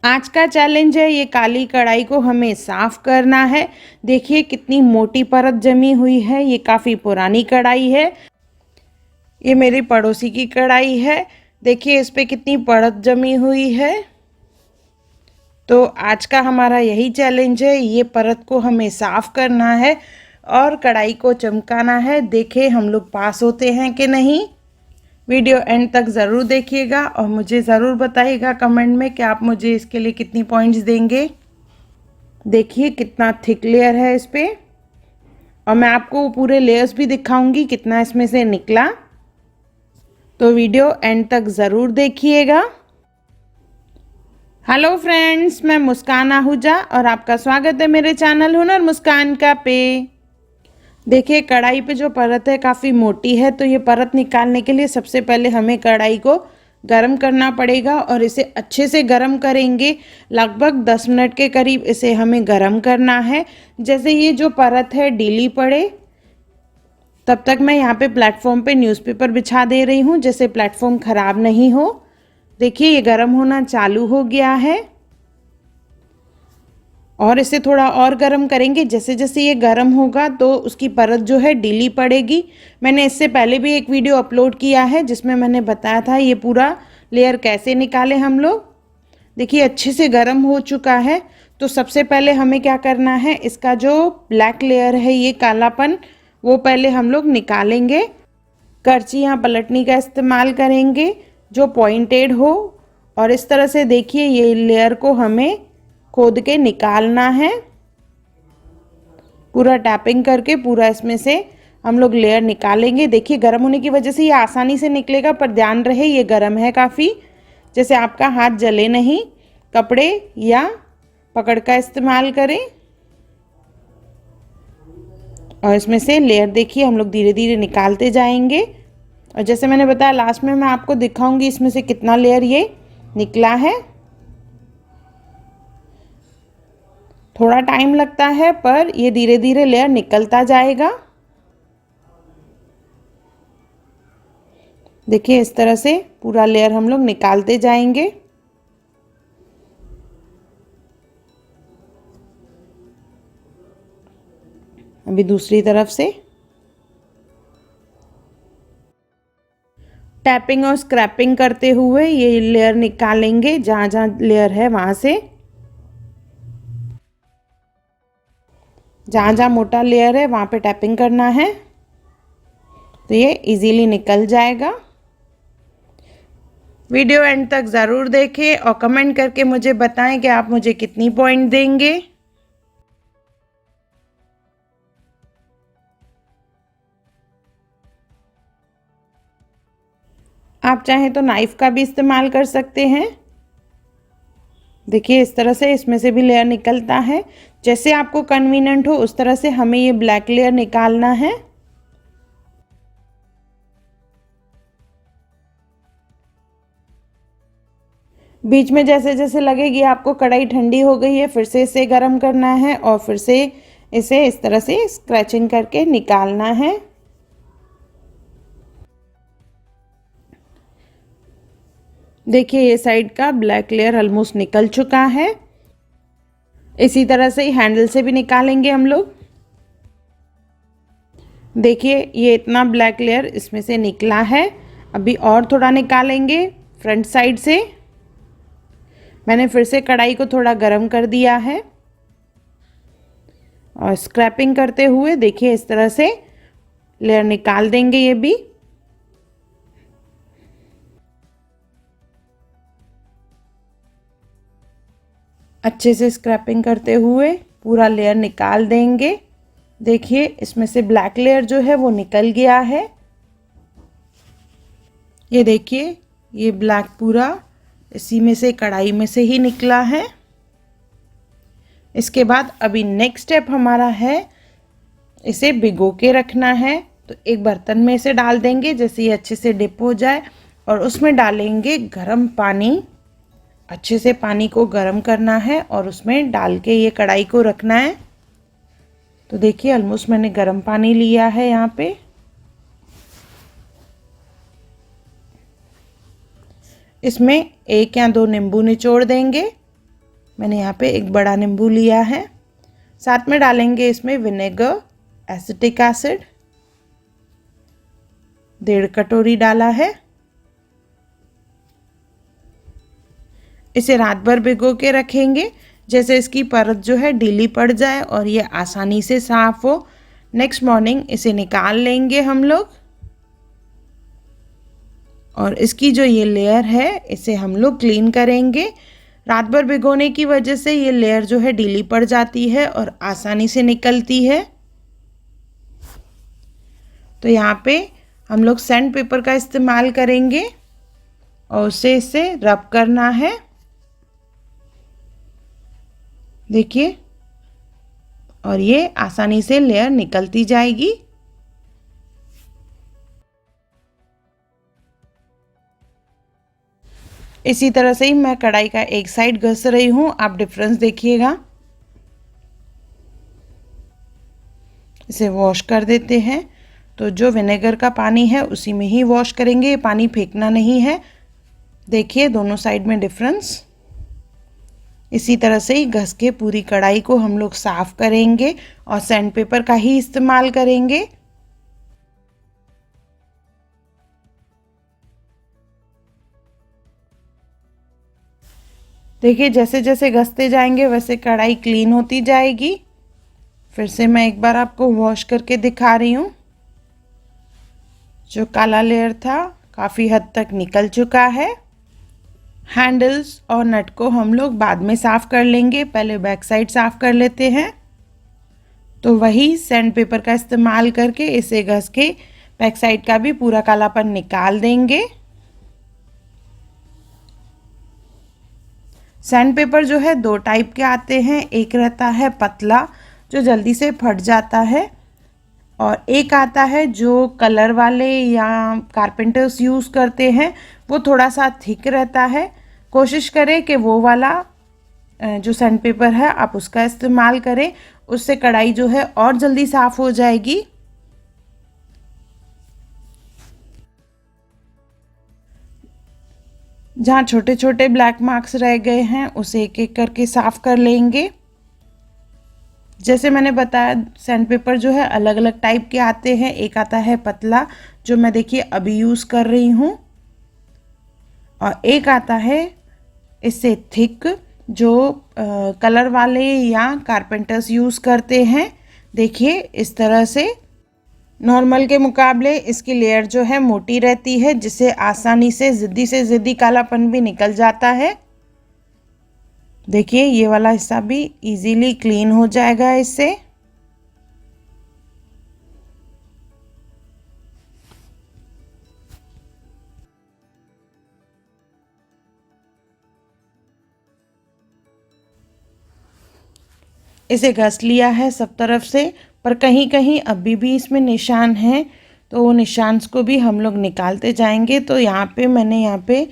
आज का चैलेंज है, ये काली कढ़ाई को हमें साफ करना है। देखिए कितनी मोटी परत जमी हुई है, ये काफ़ी पुरानी कढ़ाई है। ये मेरी पड़ोसी की कढ़ाई है, देखिए इस पे कितनी परत जमी हुई है। तो आज का हमारा यही चैलेंज है, ये परत को हमें साफ करना है और कढ़ाई को चमकाना है। देखें हम लोग पास होते हैं कि नहीं। वीडियो एंड तक ज़रूर देखिएगा और मुझे ज़रूर बताइएगा कमेंट में कि आप मुझे इसके लिए कितनी पॉइंट्स देंगे। देखिए कितना थिक लेयर है इस पे, और मैं आपको पूरे लेयर्स भी दिखाऊंगी कितना इसमें से निकला। तो वीडियो एंड तक ज़रूर देखिएगा। हेलो फ्रेंड्स, मैं मुस्कान आहूजा और आपका स्वागत है मेरे चैनल हुनर मुस्कान का पे। देखिए कढ़ाई पे जो परत है काफ़ी मोटी है, तो ये परत निकालने के लिए सबसे पहले हमें कढ़ाई को गरम करना पड़ेगा और इसे अच्छे से गरम करेंगे। लगभग 10 मिनट के करीब इसे हमें गरम करना है। जैसे ये जो परत है ढीली पड़े तब तक मैं यहाँ पे प्लेटफॉर्म पे न्यूज़पेपर बिछा दे रही हूँ, जैसे प्लेटफॉर्म ख़राब नहीं हो। देखिए ये गरम होना चालू हो गया है और इसे थोड़ा और गरम करेंगे। जैसे जैसे ये गरम होगा तो उसकी परत जो है ढीली पड़ेगी। मैंने इससे पहले भी एक वीडियो अपलोड किया है जिसमें मैंने बताया था ये पूरा लेयर कैसे निकालें हम लोग। देखिए अच्छे से गरम हो चुका है। तो सबसे पहले हमें क्या करना है, इसका जो ब्लैक लेयर है ये कालापन, वो पहले हम लोग निकालेंगे। करछी या पलटनी का इस्तेमाल करेंगे जो पॉइंटेड हो, और इस तरह से देखिए ये लेयर को हमें खोद के निकालना है। पूरा टैपिंग करके पूरा इसमें से हम लोग लेयर निकालेंगे। देखिए गर्म होने की वजह से ये आसानी से निकलेगा, पर ध्यान रहे ये गर्म है काफ़ी, जैसे आपका हाथ जले नहीं। कपड़े या पकड़ का इस्तेमाल करें और इसमें से लेयर देखिए हम लोग धीरे धीरे निकालते जाएंगे। और जैसे मैंने बताया लास्ट में मैं आपको दिखाऊंगी इसमें से कितना लेयर ये निकला है। थोड़ा टाइम लगता है पर ये धीरे धीरे लेयर निकलता जाएगा। देखिए इस तरह से पूरा लेयर हम लोग निकालते जाएंगे। अभी दूसरी तरफ से टैपिंग और स्क्रैपिंग करते हुए ये लेयर निकालेंगे, जहाँ जहाँ लेयर है वहाँ से। जहाँ जहाँ मोटा लेयर है वहाँ पे टैपिंग करना है, तो ये इजीली निकल जाएगा। वीडियो एंड तक ज़रूर देखें और कमेंट करके मुझे बताएं कि आप मुझे कितनी पॉइंट देंगे। आप चाहें तो नाइफ़ का भी इस्तेमाल कर सकते हैं। देखिए इस तरह से इसमें से भी लेयर निकलता है। जैसे आपको कन्वीनियंट हो उस तरह से हमें ये ब्लैक लेयर निकालना है। बीच में जैसे जैसे लगेगी आपको कढ़ाई ठंडी हो गई है, फिर से इसे गर्म करना है और फिर से इसे इस तरह से स्क्रैचिंग करके निकालना है। देखिए ये साइड का ब्लैक लेयर ऑलमोस्ट निकल चुका है। इसी तरह से ही हैंडल से भी निकालेंगे हम लोग। देखिए ये इतना ब्लैक लेयर इसमें से निकला है। अभी और थोड़ा निकालेंगे फ्रंट साइड से। मैंने फिर से कढ़ाई को थोड़ा गरम कर दिया है और स्क्रैपिंग करते हुए देखिए इस तरह से लेयर निकाल देंगे। ये भी अच्छे से स्क्रैपिंग करते हुए पूरा लेयर निकाल देंगे। देखिए इसमें से ब्लैक लेयर जो है वो निकल गया है। ये देखिए ये ब्लैक पूरा इसी में से कढ़ाई में से ही निकला है। इसके बाद अभी नेक्स्ट स्टेप हमारा है, इसे भिगो के रखना है। तो एक बर्तन में इसे डाल देंगे, जैसे ये अच्छे से डिप हो जाए, और उसमें डालेंगे गर्म पानी। अच्छे से पानी को गर्म करना है और उसमें डाल के ये कढ़ाई को रखना है। तो देखिए ऑलमोस्ट मैंने गर्म पानी लिया है यहाँ पे। इसमें 1 या 2 नींबू निचोड़ देंगे मैंने यहाँ पे एक बड़ा नींबू लिया है। साथ में डालेंगे इसमें विनेगर, एसिटिक एसिड 1.5 कटोरी डाला है। इसे रात भर भिगो के रखेंगे, जैसे इसकी परत जो है ढीली पड़ जाए और ये आसानी से साफ हो। नेक्स्ट मॉर्निंग इसे निकाल लेंगे हम लोग और इसकी जो ये लेयर है इसे हम लोग क्लीन करेंगे। रात भर भिगोने की वजह से ये लेयर जो है ढीली पड़ जाती है और आसानी से निकलती है। तो यहाँ पे हम लोग सैंड पेपर का इस्तेमाल करेंगे और उसे इससे रब करना है। देखिए, और ये आसानी से लेयर निकलती जाएगी। इसी तरह से ही मैं कढ़ाई का एक साइड घस रही हूँ, आप डिफरेंस देखिएगा। इसे वॉश कर देते हैं। तो जो विनेगर का पानी है उसी में ही वॉश करेंगे, ये पानी फेंकना नहीं है। देखिए दोनों साइड में डिफरेंस। इसी तरह से ही घस के पूरी कढ़ाई को हम लोग साफ करेंगे और सैंड पेपर का ही इस्तेमाल करेंगे। देखिए जैसे जैसे घसते जाएंगे वैसे कढ़ाई क्लीन होती जाएगी। फिर से मैं एक बार आपको वॉश करके दिखा रही हूँ। जो काला लेयर था काफ़ी हद तक निकल चुका है। हैंडल्स और नट को हम लोग बाद में साफ़ कर लेंगे, पहले बैक साइड साफ़ कर लेते हैं। तो वही सैंड पेपर का इस्तेमाल करके इसे घस के बैक साइड का भी पूरा कालापन निकाल देंगे। सैंड पेपर जो है 2 टाइप के आते हैं, एक रहता है पतला जो जल्दी से फट जाता है और एक आता है जो कलर वाले या कारपेंटर्स यूज़ करते हैं, वो थोड़ा सा थिक रहता है। कोशिश करें कि वो वाला जो सैंड पेपर है आप उसका इस्तेमाल करें, उससे कढ़ाई जो है और जल्दी साफ़ हो जाएगी। जहाँ छोटे छोटे ब्लैक मार्क्स रह गए हैं उसे एक एक करके साफ़ कर लेंगे। जैसे मैंने बताया सैंड पेपर जो है अलग अलग टाइप के आते हैं। एक आता है पतला जो मैं देखिए अभी यूज़ कर रही हूँ, और एक आता है इससे थिक जो कलर वाले या कारपेंटर्स यूज़ करते हैं। देखिए इस तरह से नॉर्मल के मुकाबले इसकी लेयर जो है मोटी रहती है, जिससे आसानी से ज़िद्दी कालापन भी निकल जाता है। देखिए ये वाला हिस्सा भी इजीली क्लीन हो जाएगा इससे। इसे घस लिया है सब तरफ से, पर कहीं कहीं अभी भी इसमें निशान हैं, तो वो निशान को भी हम लोग निकालते जाएंगे। तो मैंने यहाँ पे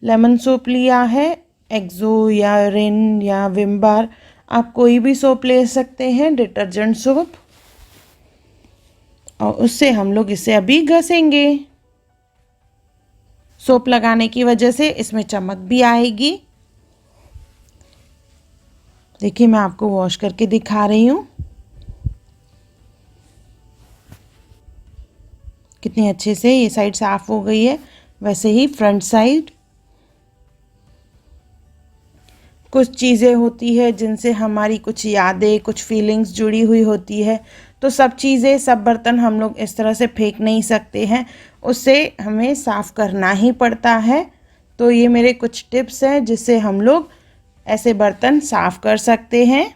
लेमन सोप लिया है, एक्सो या रिन या विम बार, आप कोई भी सोप ले सकते हैं, डिटर्जेंट सोप, और उससे हम लोग इसे अभी घसेंगे। सोप लगाने की वजह से इसमें चमक भी आएगी। देखिए मैं आपको वॉश करके दिखा रही हूँ कितनी अच्छे से ये साइड साफ हो गई है। वैसे ही फ्रंट साइड। कुछ चीज़ें होती है जिनसे हमारी कुछ यादें, कुछ फीलिंग्स जुड़ी हुई होती है, तो सब चीज़ें, सब बर्तन हम लोग इस तरह से फेंक नहीं सकते हैं, उससे हमें साफ़ करना ही पड़ता है। तो ये मेरे कुछ टिप्स हैं जिससे हम लोग ऐसे बर्तन साफ़ कर सकते हैं।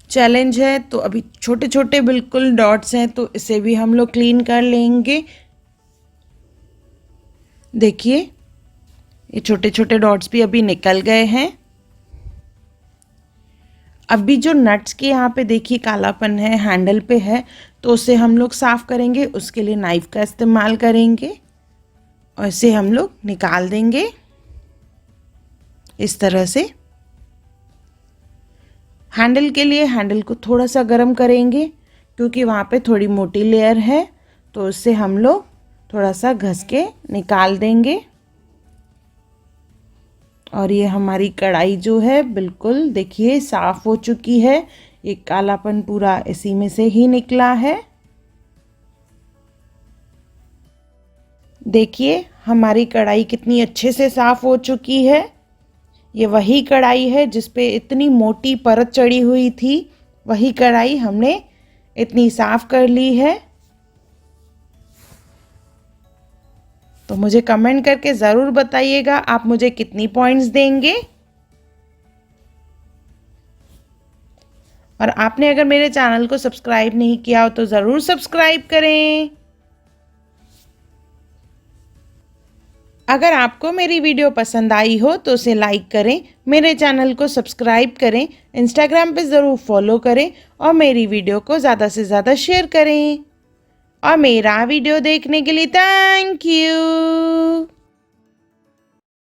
चैलेंज है तो अभी छोटे छोटे बिल्कुल डॉट्स हैं, तो इसे भी हम लोग क्लीन कर लेंगे। देखिए ये छोटे छोटे डॉट्स भी अभी निकल गए हैं। अभी जो नट्स के यहाँ पे देखिए कालापन है, हैंडल पे है, तो उसे हम लोग साफ़ करेंगे। उसके लिए नाइफ़ का इस्तेमाल करेंगे और इसे हम लोग निकाल देंगे इस तरह से। हैंडल के लिए हैंडल को थोड़ा सा गर्म करेंगे क्योंकि वहाँ पे थोड़ी मोटी लेयर है, तो उससे हम लोग थोड़ा सा घस के निकाल देंगे। और ये हमारी कढ़ाई जो है बिल्कुल देखिए साफ़ हो चुकी है। ये कालापन पूरा इसी में से ही निकला है। देखिए हमारी कढ़ाई कितनी अच्छे से साफ़ हो चुकी है। ये वही कढ़ाई है जिस पे इतनी मोटी परत चढ़ी हुई थी, वही कढ़ाई हमने इतनी साफ़ कर ली है। तो मुझे कमेंट करके ज़रूर बताइएगा आप मुझे कितनी पॉइंट्स देंगे। और आपने अगर मेरे चैनल को सब्सक्राइब नहीं किया हो तो ज़रूर सब्सक्राइब करें। अगर आपको मेरी वीडियो पसंद आई हो तो उसे लाइक करें, मेरे चैनल को सब्सक्राइब करें, इंस्टाग्राम पे ज़रूर फॉलो करें और मेरी वीडियो को ज़्यादा से ज़्यादा शेयर करें। और मेरा वीडियो देखने के लिए थैंक यू।